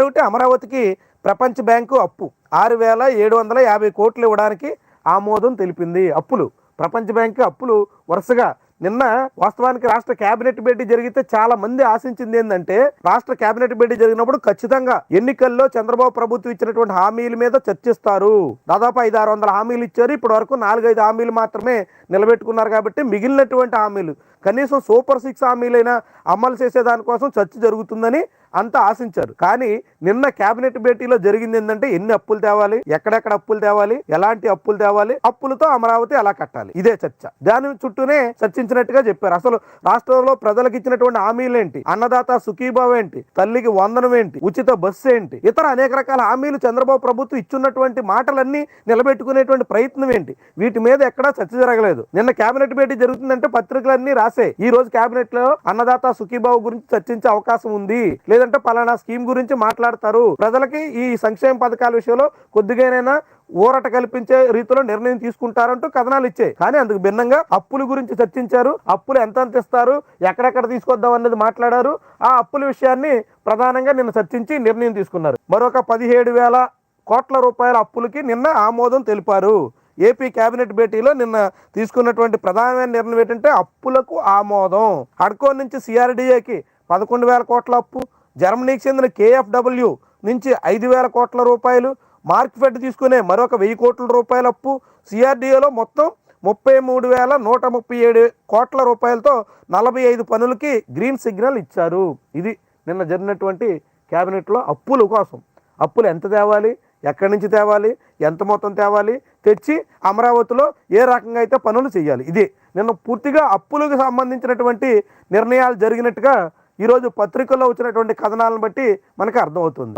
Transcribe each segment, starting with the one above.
ఏమిటి? అమరావతికి ప్రపంచ బ్యాంకు అప్పు 6,750 కోట్లు ఇవ్వడానికి ఆమోదం తెలిపింది. అప్పులు, ప్రపంచ బ్యాంకు అప్పులు వరుసగా. నిన్న వాస్తవానికి రాష్ట్ర కేబినెట్ భేటీ జరిగితే చాలా మంది ఆశించింది ఏంటంటే, రాష్ట్ర కేబినెట్ భేటీ జరిగినప్పుడు ఖచ్చితంగా ఎన్నికల్లో చంద్రబాబు ప్రభుత్వం ఇచ్చినటువంటి హామీల మీద చర్చిస్తారు. దాదాపు 500-600 హామీలు ఇచ్చారు. ఇప్పటి వరకు 4-5 హామీలు మాత్రమే నిలబెట్టుకున్నారు. కాబట్టి మిగిలినటువంటి హామీలు కనీసం సూపర్ 6 హామీలైనా అమలు చేసేదానికోసం చర్చ జరుగుతుందని అంతా ఆశించారు. కానీ నిన్న కేబినెట్ భేటీలో జరిగింది ఏంటంటే, ఎన్ని అప్పులు తేవాలి, ఎక్కడెక్కడ అప్పులు తేవాలి, ఎలాంటి అప్పులు తేవాలి, అప్పులతో అమరావతి ఎలా కట్టాలి, ఇదే చర్చ. దాని చుట్టూనే చర్చించినట్టుగా చెప్పారు. అసలు రాష్ట్రంలో ప్రజలకు ఇచ్చినటువంటి హామీలు ఏంటి, అన్నదాత సుఖీభావ ఏంటి, తల్లికి వందనం ఏంటి, ఉచిత బస్సు ఏంటి, ఇతర అనేక రకాల హామీలు చంద్రబాబు ప్రభుత్వం ఇచ్చున్నటువంటి మాటలన్నీ నిలబెట్టుకునేటువంటి ప్రయత్నం ఏంటి, వీటి మీద ఎక్కడా చర్చ జరగలేదు. నిన్న కేబినెట్ భేటీ జరుగుతుందంటే పత్రికలన్నీ రాసే ఈ రోజు కేబినెట్ లో అన్నదాత సుఖీభావ గురించి చర్చించే అవకాశం ఉంది, లేదంటే పలానా స్కీమ్ గురించి మాట్లాడతారు, ప్రజలకి ఈ సంక్షేమ పథకాల విషయంలో కొద్దిగానైనా ఊరట కల్పించే రీతిలో నిర్ణయం తీసుకుంటారంటూ కథనాలు ఇచ్చాయి. కానీ అందుకు భిన్నంగా అప్పుల గురించి చర్చించారు. అప్పులు ఎంత ఇస్తారు, ఎక్కడెక్కడ తీసుకొద్దాం అన్నది మాట్లాడారు. ఆ అప్పుల విషయాన్ని ప్రధానంగా నిన్న చర్చించి నిర్ణయం తీసుకున్నారు. మరొక 17,000 కోట్ల రూపాయల అప్పులకి నిన్న ఆమోదం తెలిపారు. ఏపీ కేబినెట్ భేటీలో నిన్న తీసుకున్నటువంటి ప్రధానమైన నిర్ణయం ఏంటంటే అప్పులకు ఆమోదం. హడ్కో నుంచి సిఆర్డీఏకి 11,000 కోట్ల అప్పు, జర్మనీకి చెందిన కేఎఫ్డబ్ల్యూ నుంచి 5,000 కోట్ల రూపాయలు, మార్క్ఫెడ్ తీసుకునే మరొక 1,000 కోట్ల రూపాయల అప్పు, సిఆర్డీఏలో మొత్తం 33,137 కోట్ల రూపాయలతో 45 పనులకి గ్రీన్ సిగ్నల్ ఇచ్చారు. ఇది నిన్న జరిగినటువంటి కేబినెట్లో అప్పుల కోసం. అప్పులు ఎంత తేవాలి, ఎక్కడి నుంచి తేవాలి, ఎంత మొత్తం తేవాలి, తెచ్చి అమరావతిలో ఏ రకంగా అయితే పనులు చేయాలి, ఇది నిన్న పూర్తిగా అప్పులకు సంబంధించినటువంటి నిర్ణయాలు జరిగినట్టుగా ఈరోజు పత్రికల్లో వచ్చినటువంటి కథనాలను బట్టి మనకు అర్థమవుతుంది.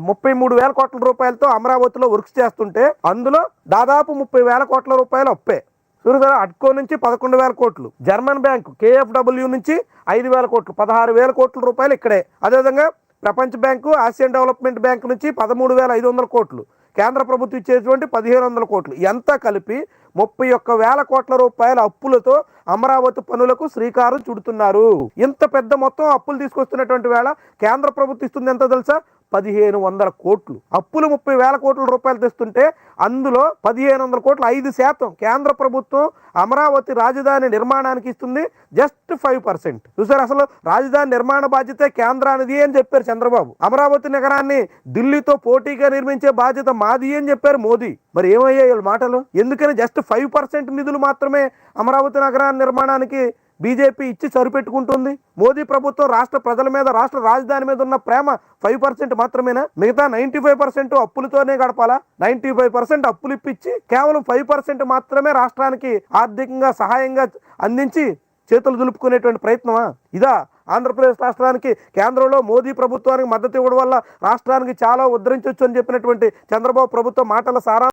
33,000 కోట్ల రూపాయలతో అమరావతిలో వర్క్స్ చేస్తుంటే అందులో దాదాపు 30,000 కోట్ల రూపాయలు అప్పే. చూసారా, అడ్కో నుంచి 11,000 కోట్లు, జర్మన్ బ్యాంకు కేఎఫ్డబ్ల్యూ నుంచి 5,000 కోట్లు, 16,000 కోట్ల రూపాయలు ఇక్కడే. అదేవిధంగా ప్రపంచ బ్యాంకు, ఆసియన్ డెవలప్మెంట్ బ్యాంక్ నుంచి 13,500 కోట్లు, కేంద్ర ప్రభుత్వం ఇచ్చేటువంటి 1,500 కోట్లు, ఎంత కలిపి 31,000 కోట్ల రూపాయల అప్పులతో అమరావతి పనులకు శ్రీకారం చుడుతున్నారు. ఇంత పెద్ద మొత్తం అప్పులు తీసుకొస్తున్నటువంటి వేళ కేంద్ర ప్రభుత్వం ఇస్తుంది ఎంత తెలుసా? 1,500 కోట్లు. అప్పులు 30,000 కోట్ల రూపాయలు తెస్తుంటే అందులో 1,500 కోట్లు 5% కేంద్ర ప్రభుత్వం అమరావతి రాజధాని నిర్మాణానికి ఇస్తుంది. జస్ట్ 5%. చూసారు, అసలు రాజధాని నిర్మాణ బాధ్యత కేంద్రానిది అని చెప్పారు చంద్రబాబు. అమరావతి నగరాన్ని ఢిల్లీతో పోటీగా నిర్మించే బాధ్యత మాది అని చెప్పారు మోదీ. మరి ఏమయ్యాయి వీళ్ళ మాటలు? ఎందుకని జస్ట్ 5% నిధులు మాత్రమే అమరావతి నగరాన్ని నిర్మాణానికి బీజేపీ ఇచ్చి సరిపెట్టుకుంటుంది? మోదీ ప్రభుత్వం రాష్ట్ర ప్రజల మీద, రాష్ట్ర రాజధాని మీద ఉన్న ప్రేమ 5% మాత్రమేనా? మిగతా 95% అప్పులతోనే గడపాలా? 95% అప్పులు ఇప్పించి కేవలం 5% మాత్రమే రాష్ట్రానికి ఆర్థికంగా సహాయంగా అందించి చేతులు దులుపుకునేటువంటి ప్రయత్నమా ఇదా? ఆంధ్రప్రదేశ్ రాష్ట్రానికి కేంద్రంలో మోదీ ప్రభుత్వానికి మద్దతు ఇవ్వడం వల్ల రాష్ట్రానికి చాలా ఉద్ధరించవచ్చు అని చెప్పినటువంటి చంద్రబాబు ప్రభుత్వం మాటల సారా